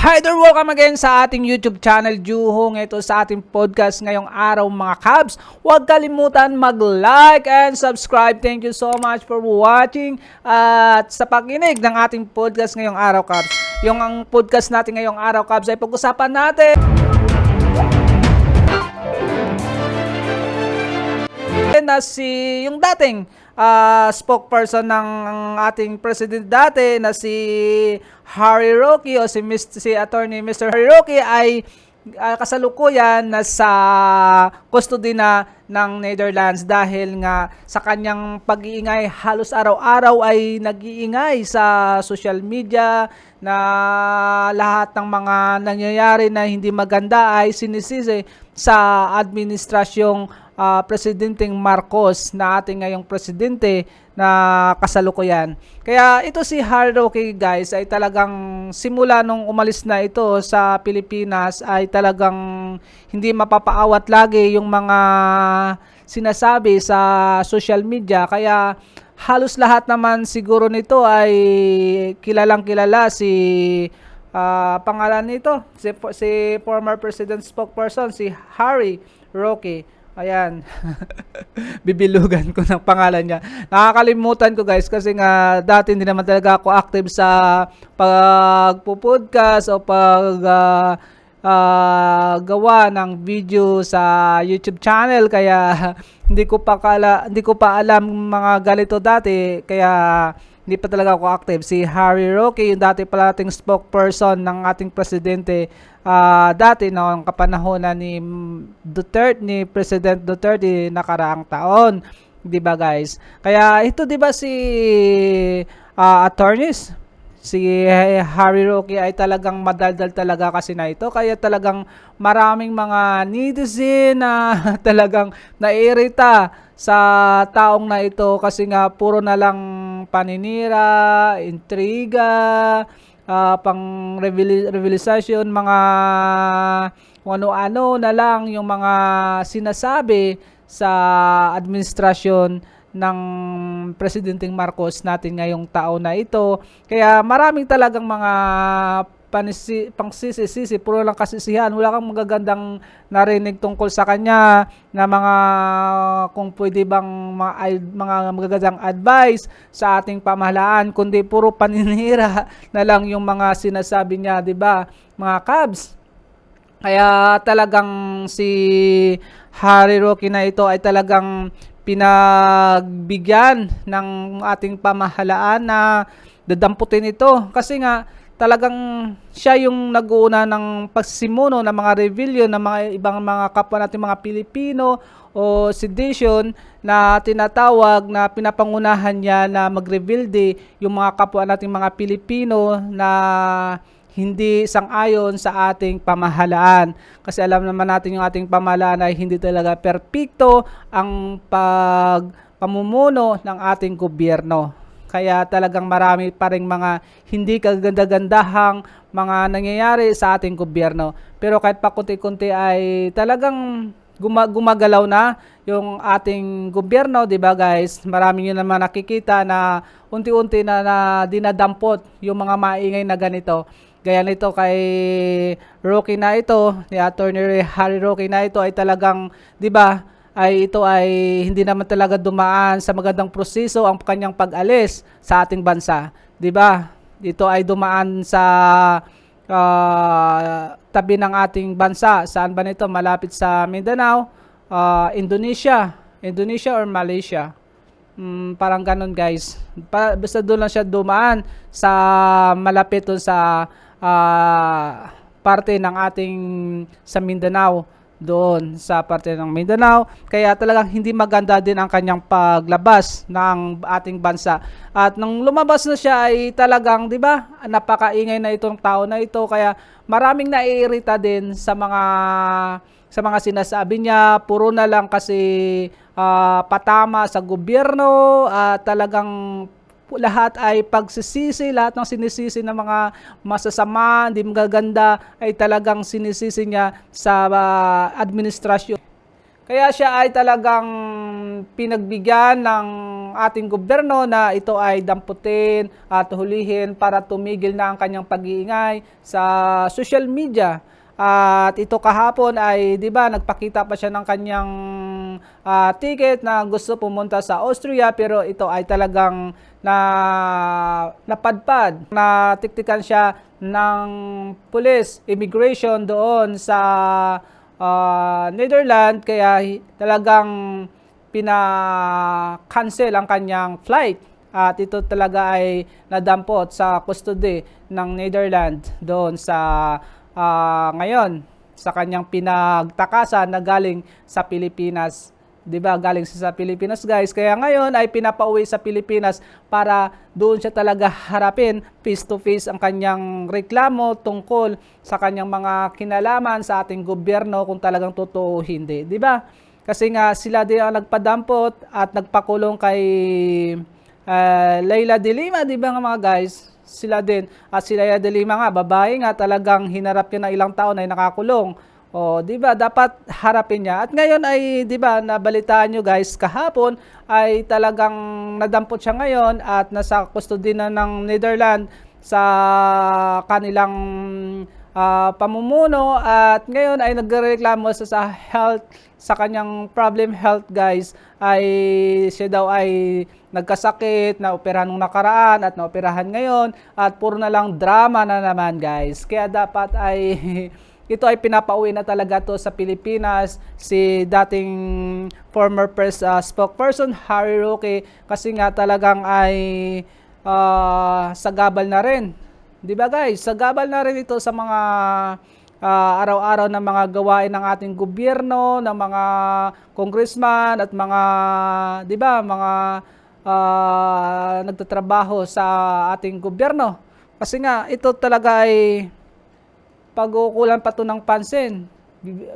Hi there! Welcome again sa ating YouTube channel, Juhong. Ito sa ating podcast ngayong araw mga Cubs. Huwag kalimutan mag-like and subscribe. Thank you so much for watching at sa pakinig ng ating podcast ngayong araw, Cubs. Yung ang podcast natin ngayong araw, Cubs, ay pag-usapan natin na yung dating spokesperson ng ating president dati na si Harry Roque o si attorney Mr. Harry Roque ay kasalukuyan nasa custody na ng Netherlands dahil nga sa kanyang pag-iingay. Halos araw-araw ay nag-iingay sa social media na lahat ng mga nangyayari na hindi maganda ay sinisisi sa administrasyong Presidenteng Marcos na ating ngayong presidente na kasalukuyan. Kaya ito si Harry Roque, guys, ay talagang simula nung umalis na ito sa Pilipinas ay talagang hindi mapapaawat lagi yung mga sinasabi sa social media. Kaya halos lahat naman siguro nito ay kilalang kilala si pangalan nito, si former president spokesperson, si Harry Roque. Ayan. Bibilugan ko ng pangalan niya. Nakakalimutan ko, guys, kasi nga dati hindi naman talaga ako active sa pagpo-podcast o gawa ng video sa YouTube channel, kaya hindi ko pa alam mga ganito dati, kaya hindi pa talaga ako active. Si Harry Roque, yung dati pala ating spokesperson ng ating presidente dati noong kapanahonan ni President Duterte nakaraang taon, 'di ba, guys? Kaya ito, 'di ba, si attorneys, si Harry Roque ay talagang madaldal talaga kasi na ito, kaya talagang maraming mga netizen na talagang naiirita sa taong na ito kasi nga puro na lang paninira, intriga, pang revelisasyon, mga ano-ano na lang yung mga sinasabi sa administrasyon ng Presidenteng Marcos natin ngayong taon na ito. Kaya maraming talagang mga pangsisisi, puro lang kasisihan. Wala kang magagandang narinig tungkol sa kanya na mga kung pwede bang mga magagandang advice sa ating pamahalaan, kundi puro paninira na lang yung mga sinasabi niya, 'di ba, mga Cubs? Kaya talagang si Harry Roque na ito ay talagang pinagbigyan ng ating pamahalaan na dadamputin ito kasi nga talagang siya yung nag-uuna ng pagsimuno ng mga rebellion ng mga ibang mga kapwa natin mga Pilipino o sedition na tinatawag, na pinapangunahan niya na magrebelde yung mga kapwa nating mga Pilipino na hindi sang-ayon sa ating pamahalaan. Kasi alam naman natin yung ating pamahalaan ay hindi talaga perpekto ang pamumuno ng ating gobyerno. Kaya talagang marami pa ring mga hindi kaganda-gandahang mga nangyayari sa ating gobyerno. Pero kahit pa kunti-kunti ay talagang gumagalaw na yung ating gobyerno, 'di ba, guys? Marami niyo naman nakikita na unti-unti na dinadampot yung mga maingay na ganito. Gaya nito kay Roque na ito, ni Attorney Harry Roque na ito ay talagang, 'di ba, ay ito ay hindi naman talaga dumaan sa magandang proseso ang kanyang pag-alis sa ating bansa, 'di ba? Ito ay dumaan sa tabi ng ating bansa. Saan ba nito? Malapit sa Mindanao, Indonesia or Malaysia. Parang ganun, guys. Basta doon lang siya dumaan sa malapit doon sa parte ng ating sa Mindanao, doon sa parte ng Mindanao. Kaya talagang hindi maganda din ang kanyang paglabas ng ating bansa. At nung lumabas na siya ay talagang, 'di ba, napakaingay na itong tao na ito, kaya maraming naiirita din sa mga sinasabi niya. Puro na lang kasi patama sa gobyerno, talagang lahat ay pagsisisi, lahat ng sinisisi ng mga masasama, hindi magaganda ay talagang sinisisi niya sa administrasyon. Kaya siya ay talagang pinagbigyan ng ating gobyerno na ito ay damputin at hulihin para tumigil na ang kanyang pag-iingay sa social media. At ito kahapon ay 'di ba nagpakita pa siya ng kanyang ticket na gusto pumunta sa Austria, pero ito ay talagang napadpad, natiktikan siya ng police immigration doon sa Netherlands, kaya talagang pina-cancel ang kanyang flight. At ito talaga ay nadampot sa custody ng Netherlands doon sa ngayon sa kanyang pinagtakasan na galing sa Pilipinas. 'Di ba? Galing siya sa Pilipinas, guys. Kaya ngayon ay pinapauwi sa Pilipinas para doon siya talaga harapin face to face ang kanyang reklamo tungkol sa kanyang mga kinalaman sa ating gobyerno, kung talagang totoo o hindi. 'Di ba? Kasi nga sila din ang nagpadampot at nagpakulong kay Leila de Lima, 'di ba nga mga guys? Sila din. At si Leila de Lima nga, babae nga, talagang hinarap niya na ilang taon ay nakakulong. O, 'di ba? Dapat harapin niya. At ngayon ay 'di ba, nabalitaan niyo guys, kahapon ay talagang nadampot siya ngayon at nasa custody na ng Netherlands sa kanilang pamumuno, at ngayon ay nagrereklamo sa health, sa kanyang problem health, guys. Ay siya daw ay nagkasakit, na operahan nung nakaraan at naoperahan ngayon, at puro na lang drama na naman, guys. Kaya dapat ay ito ay pinapauwi na talaga to sa Pilipinas, si dating former spokesperson Harry Roque, kasi nga talagang ay sagabal na rin. 'Di ba guys? Sagabal na rin ito sa mga araw-araw na mga gawain ng ating gobyerno, ng mga congressman at mga 'di ba, mga nagtatrabaho sa ating gobyerno. Kasi nga ito talaga ay pag-uukulan pa to ng pansin.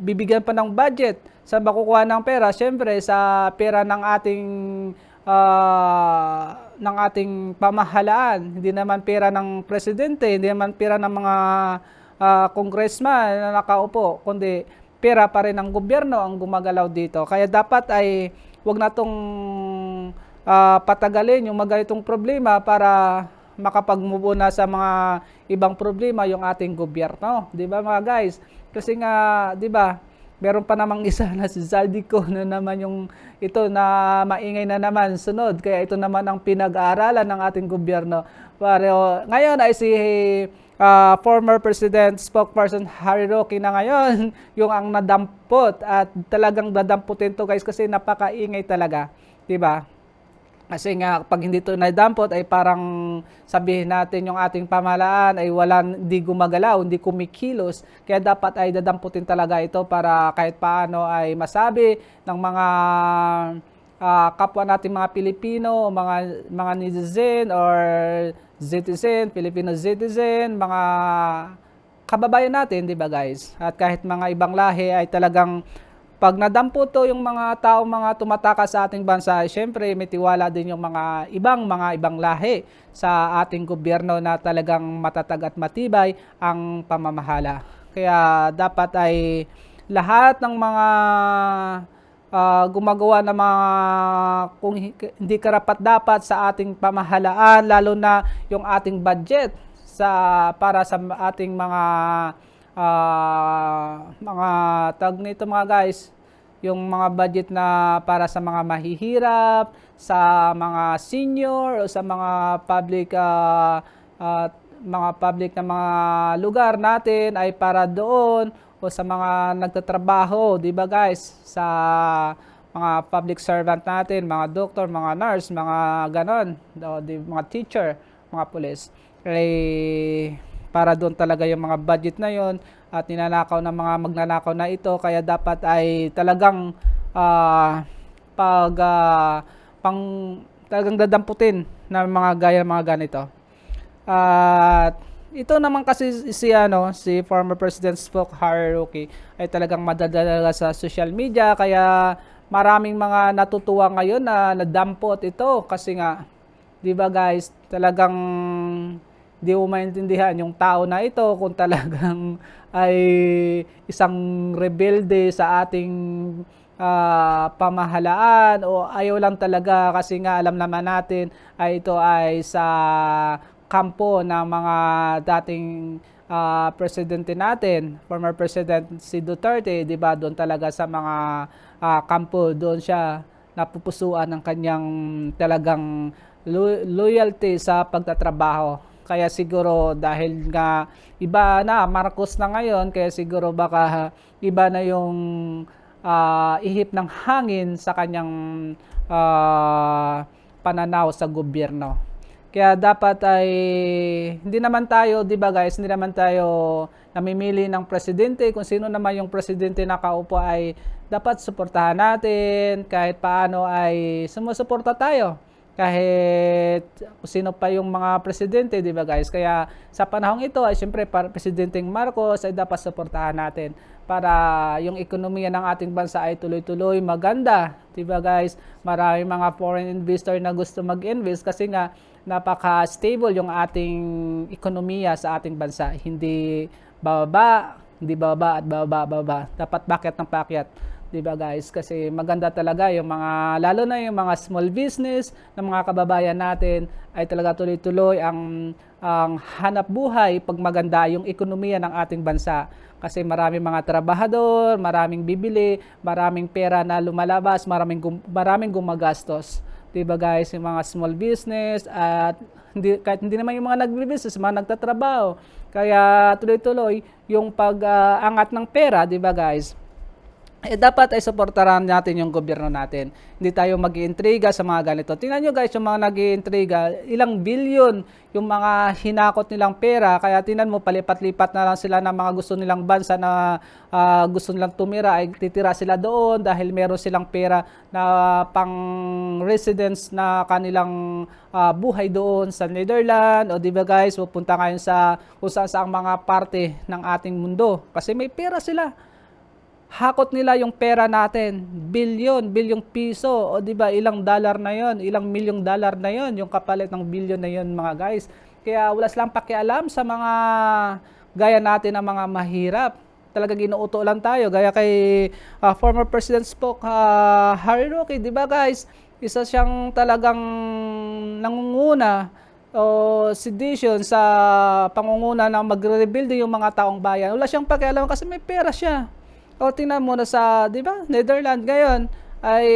Bibigyan pa ng budget. Sa makukuha ng pera? Siyempre sa pera ng ating pamahalaan. Hindi naman pera ng presidente, hindi naman pera ng mga congressman na nakaupo, kundi pera pa rin ng gobyerno ang gumagalaw dito. Kaya dapat ay wag na tong patagalin yung maganitong problema para makapag-move na sa mga ibang problema yung ating gobyerno. 'Di ba mga guys? Kasi nga, 'di ba, meron pa namang isa na si Zaldico na naman yung ito na maingay na naman sunod. Kaya ito naman ang pinag-aaralan ng ating gobyerno. Pero ngayon ay si former President spokesperson Harry Roque na ngayon yung ang nadampot, at talagang dadamputin to guys kasi napakaingay talaga. 'Di ba? Kasi nga pag hindi ito nadampot ay parang sabihin natin yung ating pamahalaan ay hindi gumagalaw, hindi kumikilos. Kaya dapat ay dadamputin talaga ito para kahit paano ay masabi ng mga kapwa natin mga Pilipino, mga netizen or citizen, Filipino citizen, mga kababayan natin, 'di ba guys? At kahit mga ibang lahi ay talagang pag nadampo to yung mga tao, mga tumatakas sa ating bansa, syempre may tiwala din yung mga ibang lahi sa ating gobyerno na talagang matatag at matibay ang pamamahala. Kaya dapat ay lahat ng mga gumagawa ng mga kung hindi karapat-dapat sa ating pamahalaan, lalo na yung ating budget para sa ating mga tag nito mga guys, yung mga budget na para sa mga mahihirap, sa mga senior o sa mga public na mga lugar natin ay para doon, o sa mga nagtatrabaho, 'di ba guys, sa mga public servant natin, mga doktor, mga nurse, mga ganon, mga teacher, mga police. Para doon talaga yung mga budget na yon, at ninanakaw ng mga magnanakaw na ito. Kaya dapat ay talagang talagang dadamputin na mga gaya mga ganito. At ito naman kasi si former President Harry Roque ay talagang madadala sa social media, kaya maraming mga natutuwa ngayon na nadampot ito kasi nga, 'di ba guys, talagang di mo maintindihan yung tao na ito kung talagang ay isang rebelde sa ating pamahalaan o ayaw lang talaga kasi nga alam naman natin ay ito ay sa kampo ng mga dating presidente natin, former President si Duterte, 'di ba? Doon talaga sa mga kampo, doon siya napupusuan ng kanyang talagang loyalty sa pagtatrabaho. Kaya siguro dahil nga iba na, Marcos na ngayon, kaya siguro baka iba na yung ihip ng hangin sa kanyang pananaw sa gobyerno. Kaya dapat ay hindi naman tayo, 'di ba guys, hindi naman tayo namimili ng presidente. Kung sino naman yung presidente na kaupo ay dapat suportahan natin. Kahit paano ay sumusuporta tayo. Kahit sino pa yung mga presidente, 'di ba guys? Kaya sa panahong ito ay siyempre Presidenteng Marcos ay dapat suportahan natin para yung ekonomiya ng ating bansa ay tuloy-tuloy maganda, 'di ba guys? Maraming mga foreign investor na gusto mag-invest kasi nga napaka-stable yung ating ekonomiya sa ating bansa. Hindi bababa, hindi bababa at bababa. Dapat pakyat ng pakyat. 'Di ba guys? Kasi maganda talaga yung mga, lalo na yung mga small business ng mga kababayan natin ay talaga tuloy-tuloy ang hanap buhay pag maganda yung ekonomiya ng ating bansa. Kasi maraming mga trabahador, maraming bibili, maraming pera na lumalabas, maraming gumagastos. 'Di ba guys, yung mga small business at kahit hindi naman yung mga nagbi-business, mga nagtatrabaho. Kaya tuloy-tuloy yung pag-angat ng pera, 'di ba guys? Dapat ay suportahan natin yung gobyerno natin. Hindi tayo mag-iintriga sa mga ganito. Tingnan nyo guys, yung mga nag-iintriga, ilang bilyon yung mga hinakot nilang pera. Kaya tingnan mo, palipat-lipat na lang sila ng mga gusto nilang bansa na gusto nilang tumira, ay titira sila doon dahil meron silang pera na pang residence na kanilang buhay doon sa Netherlands. O diba guys, pupunta kayo sa kung saan sa mga parte ng ating mundo. Kasi may pera sila. Hakot nila yung pera natin, bilyong piso, o di ba ilang dollar na yon, ilang milyong dollar na yon, yung kapalit ng bilyon na yon mga guys. Kaya wala silang pakialam sa mga gaya natin na mga mahirap. Talaga ginuuto lang tayo, gaya kay former President Spock, Harry Roque, di ba guys? Isa siyang talagang nangunguna o sedition sa pangunguna ng magre-rebuild yung mga taong bayan. Wala siyang pakialam kasi may pera siya. O tingnan mo na sa, di ba, Netherlands ngayon ay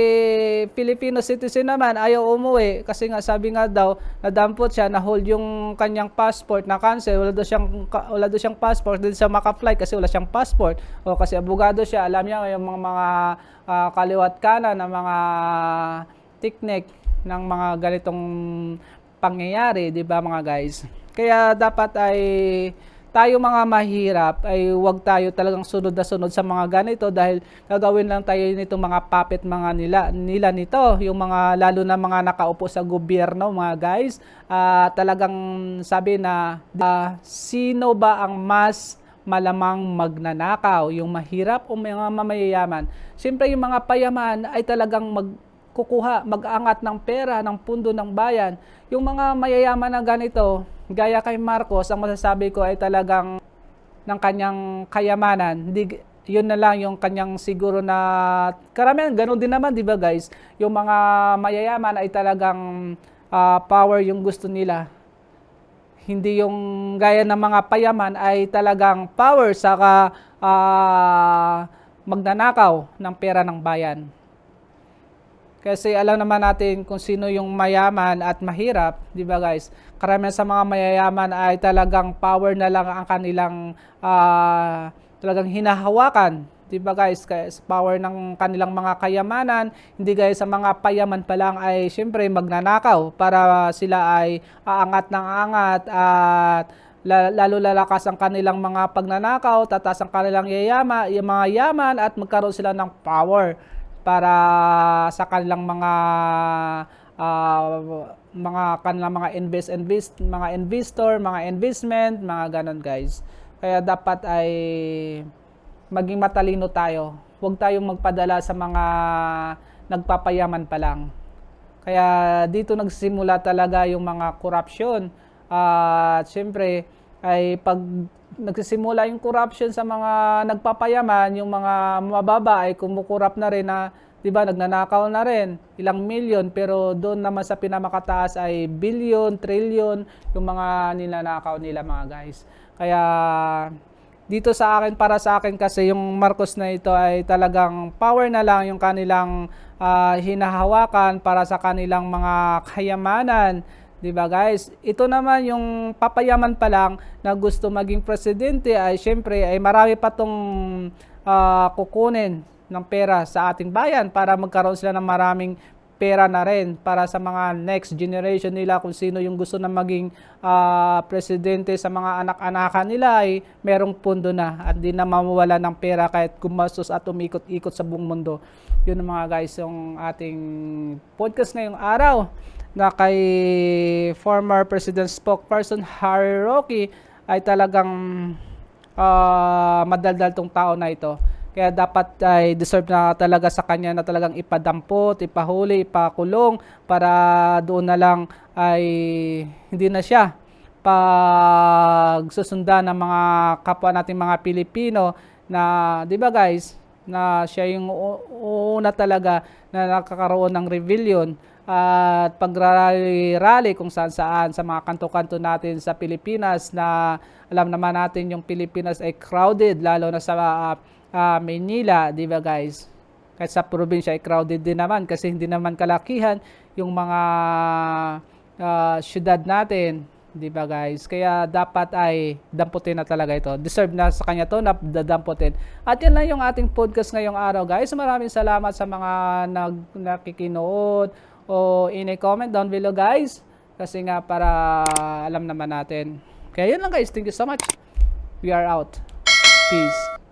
Filipino citizen naman, ayaw umuwi kasi nga sabi nga daw nadampot siya, na hold yung kanyang passport na cancel, wala daw siyang passport, hindi siya maka-fly kasi wala siyang passport. O kasi abogado siya, alam niya yung mga kaliwat kanan ng mga technique ng mga ganitong pangyayari, di ba mga guys? Kaya dapat ay tayo mga mahirap ay huwag tayo talagang sunod na sunod sa mga ganito dahil gagawin lang tayo nito mga puppet mga nila nito, yung mga lalo na mga nakaupo sa gobyerno mga guys. Talagang sabi na sino ba ang mas malamang magnanakaw, yung mahirap o mga mamayayaman? Siyempre yung mga payaman ay talagang mag-aangat ng pera ng pundo ng bayan. Yung mga mayayaman na ganito, gaya kay Marcos, ang masasabi ko ay talagang ng kanyang kayamanan, hindi, yun na lang yung kanyang siguro na karamihan, ganun din naman, di ba guys? Yung mga mayayaman ay talagang power yung gusto nila. Hindi yung gaya ng mga payaman ay talagang power saka magnanakaw ng pera ng bayan. Kasi alam naman natin kung sino yung mayaman at mahirap, di ba guys? Karamihan sa mga mayayaman ay talagang power na lang ang kanilang talagang hinahawakan, di ba guys? Kaya sa power ng kanilang mga kayamanan, hindi gaya sa mga payaman pa lang ay syempre magnanakaw para sila ay aangat ng aangat at lalo lalakas ang kanilang mga pagnanakaw, tatas ang kanilang yung mga yaman at magkaroon sila ng power para sa kanilang mga kanilang mga investor, mga investment, mga ganon guys. Kaya dapat ay maging matalino tayo. Huwag tayong magpadala sa mga nagpapayaman pa lang. Kaya dito nagsimula talaga yung mga korupsyon. At syempre, ay pag nagsisimula yung corruption sa mga nagpapayaman, yung mga mababa ay kumukurap na rin na, 'di ba, nagnanakaw na rin ilang milyon, pero doon naman sa pinamakataas ay billion, trillion yung mga ninanakaw nila mga guys. Kaya dito sa akin, para sa akin kasi yung Marcos na ito ay talagang power na lang yung kanilang hinahawakan para sa kanilang mga kayamanan. 'Di ba guys? Ito naman yung papayaman pa lang na gusto maging presidente ay syempre ay marami pa tong kukunin ng pera sa ating bayan para magkaroon sila ng maraming pera na rin para sa mga next generation nila, kung sino yung gusto na maging presidente sa mga anak-anakan nila ay merong pundo na at di na mawawala ng pera kahit gumastos at umikot-ikot sa buong mundo. Yun mga guys yung ating podcast ngayong araw na kay former President spokesperson Harry Roque. Ay talagang madaldal tong tao na ito. Kaya dapat ay deserve na talaga sa kanya na talagang ipadampot, ipahuli, ipakulong para doon na lang ay hindi na siya pagsusundan ng mga kapwa nating mga Pilipino na, 'di ba guys, na siya yung una talaga na nakakaroon ng rebellion at pagrally-rally kung saan-saan sa mga kanto-kanto natin sa Pilipinas, na alam naman natin yung Pilipinas ay crowded lalo na sa Maynila, 'di ba guys? Kahit sa probinsya ay crowded din naman kasi hindi naman kalakihan yung mga syudad natin, 'di ba guys? Kaya dapat ay damputin na talaga ito. Deserve na sa kanya to na dadamputin. At yan lang yung ating podcast ngayong araw guys. Maraming salamat sa mga nakikinood o ini-comment down below guys. Kasi nga para alam naman natin. Kaya yun lang guys. Thank you so much. We are out. Peace.